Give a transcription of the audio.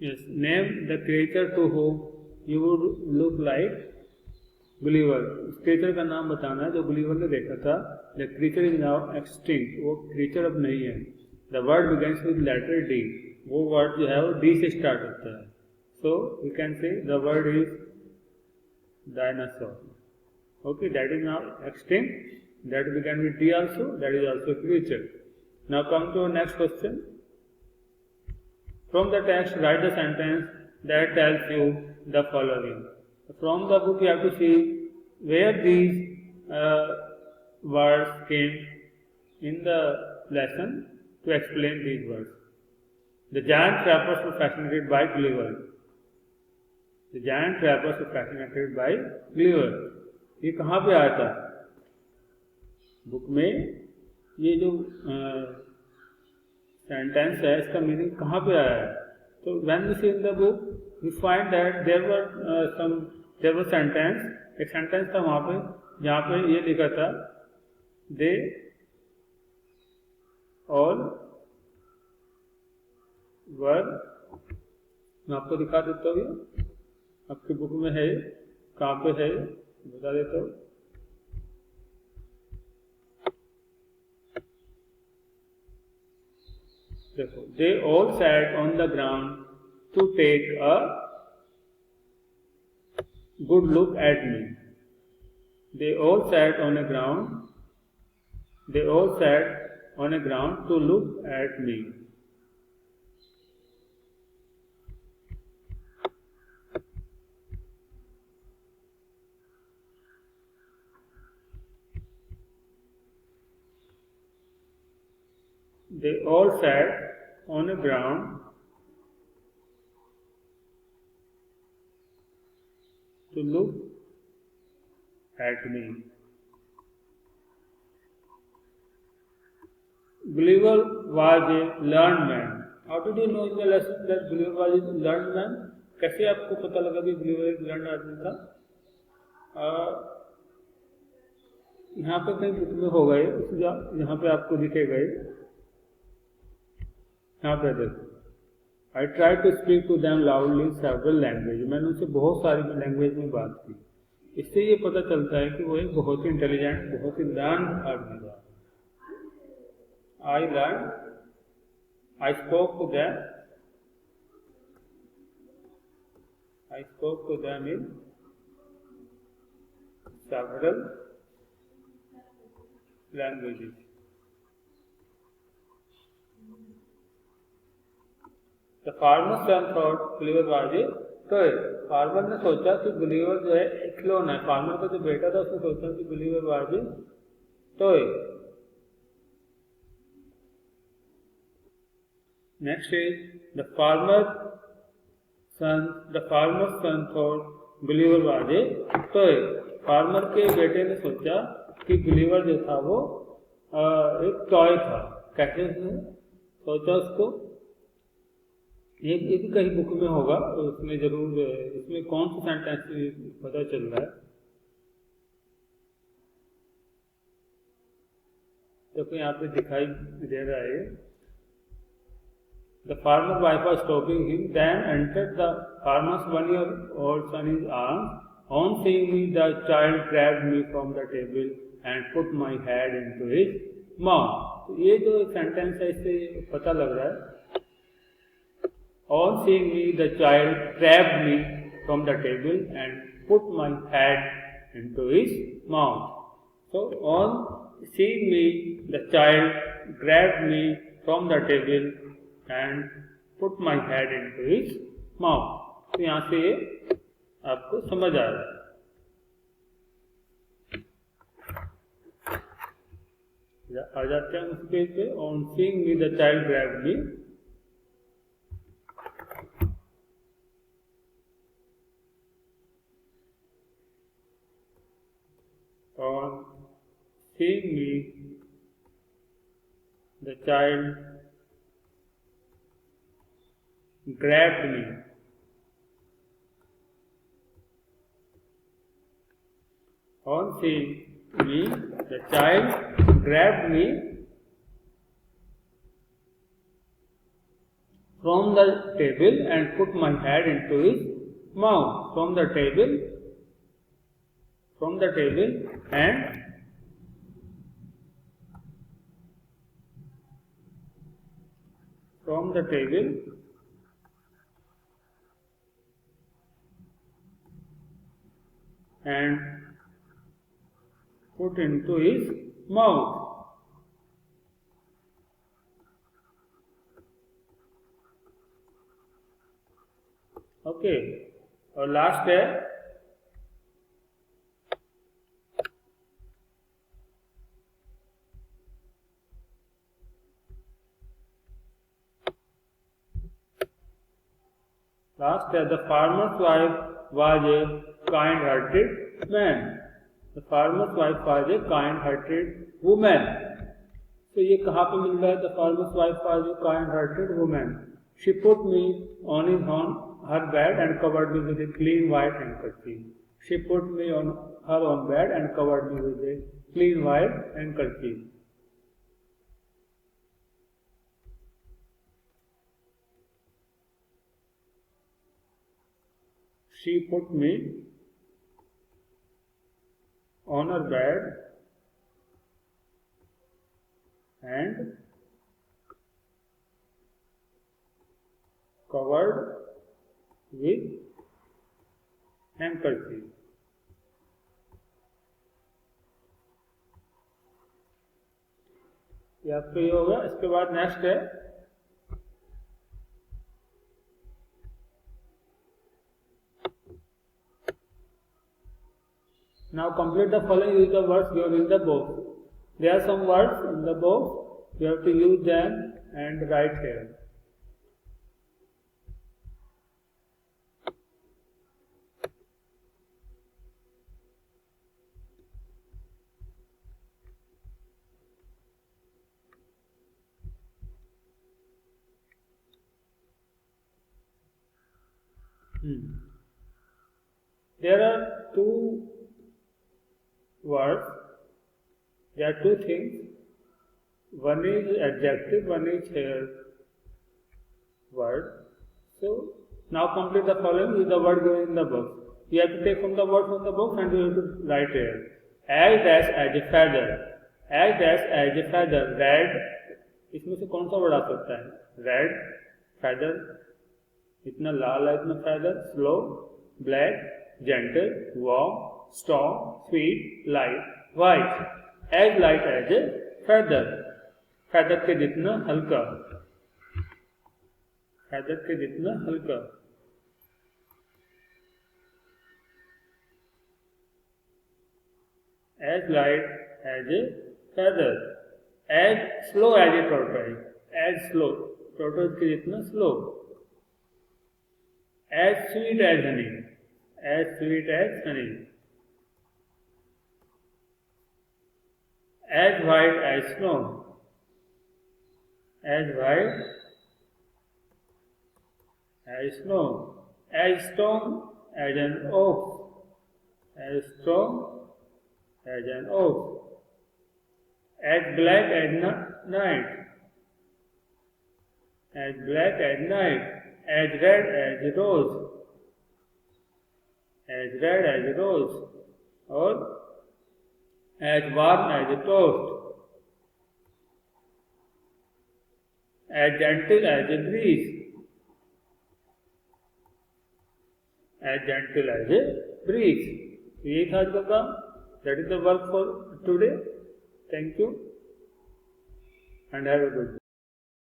Yes, name the creature to whom you would look like Gulliver. उस creature का नाम बताना है जो Gulliver ने देखा था. The creature is now extinct. वो creature अब नहीं है. The word begins with letter D. वो word जो है वो D से start होता है. So we can say the word is dinosaur. Okay, that is now extinct. That began with D also. That is also creature. Now come to our next question. From the text, write the sentence that tells you the following. From the book, you have to see where these words came in the lesson to explain these words. The giant trappers were fascinated by Gulliver. The giant trappers were fascinated by Gulliver. ये कहाँ पे आया था? Book में ये जो sentence है इसका मीनिंग कहाँ पे आया है? तो when we see in the book we find that there were sentence, एक सेंटेंस था वहाँ पे जहाँ पे ये लिखा था दे ऑल वर. मैं आपको दिखा देता हूँ, आपकी बुक में है, कहाँ पे है बता देता हूँ. देखो, they all sat on the ground to take a good look at me. They all sat on a ground. They all sat on a ground to look at me. They all sat on a ground to look at me. Gulliver was a learned man. How did you know in the lesson that Gulliver was a learned man? कैसे आपको पता लगा कि Gulliver एक learned आदमी था? यहाँ पे कहीं बुक में होगा ये, यहाँ पे आपको दिखेगा ये. यहाँ पे देखो, I tried to speak to them loudly in several languages. मैंने उनसे बहुत सारी लैंग्वेज में बात की. इससे ये पता चलता है कि वो एक बहुत ही इंटेलिजेंट, बहुत ही लर्न आदमी था. I spoke to them. I spoke to them in several languages. The farmer's son thought Gulliver was a toy. Farmer ने सोचा कि गुलिवर जो है एक खिलौना है. फार्मर का जो बेटा था उसने सोचा कि Gulliver was a toy. Next is the farmer's son thought Gulliver was a toy. Farmer के बेटे ने सोचा कि गुलिवर जो था वो एक टॉय था. कैसे उसने सोचा उसको? ये भी कहीं बुक में होगा, तो उसमें जरूर, इसमें कौन सा सेंटेंस पता चल रहा है. देखो यहाँ पे दिखाई दे रहा है. The farmer wife was stopping him. Then entered the farmer's 1-year-old son in his arms. On seeing me, the child grabbed me from the table and put my head into his mouth. तो ये जो sentence है इससे पता लग रहा है. On seeing me, the child grabbed me from the table and put my head into his mouth. So, on seeing me, the child grabbed me from the table and put my head into his mouth. तो यहाँ से ये आपको समझ आ रहा है. आ जाते हैं उस पेज पे. On seeing me, the child grabbed me. On seeing me, the child grabbed me. On seeing me, the child grabbed me from the table and put my head into his mouth. From the table and from the table and put into his mouth. Okay, और last है the farmer's wife was a kind-hearted man. The farmer's wife was a kind-hearted woman. तो ये कहाँ पे मिल रहा है? The farmer's wife was a kind-hearted woman. She put me on her bed and covered me with a clean white handkerchief. She put me on her own bed and covered me with a clean white handkerchief. She put me on her bed and covered with handkerchief. ये आपका ये होगा. इसके बाद next है now complete the following with the words given in the box. There are some words in the box. You have to use them and write here. There are two words. There are two things. One is adjective, one is word. So now complete the following with the word given in the box. You have to take from the word from the box and you have to write here. As a feather. As a feather. Red. इसमें से कौन सा word आ सकता है? Red, feather. इतना लाल है इतना feather. Slow, black, gentle, warm, strong, sweet, light, white. As light as a feather. feather के जितना हल्का. feather के जितना हल्का. As light as a feather. As slow as a tortoise. As slow. tortoise के जितना slow. As sweet as honey. As sweet as honey. As white as snow. As white as snow. As strong as an oak. As strong as an oak. As black as night. As black as night. As red as a rose. As red as a rose. Or as warm as a toast. As gentle as a breeze. As gentle as a breeze. ये था आज का काम. That is the work for today. Thank you and have a good day.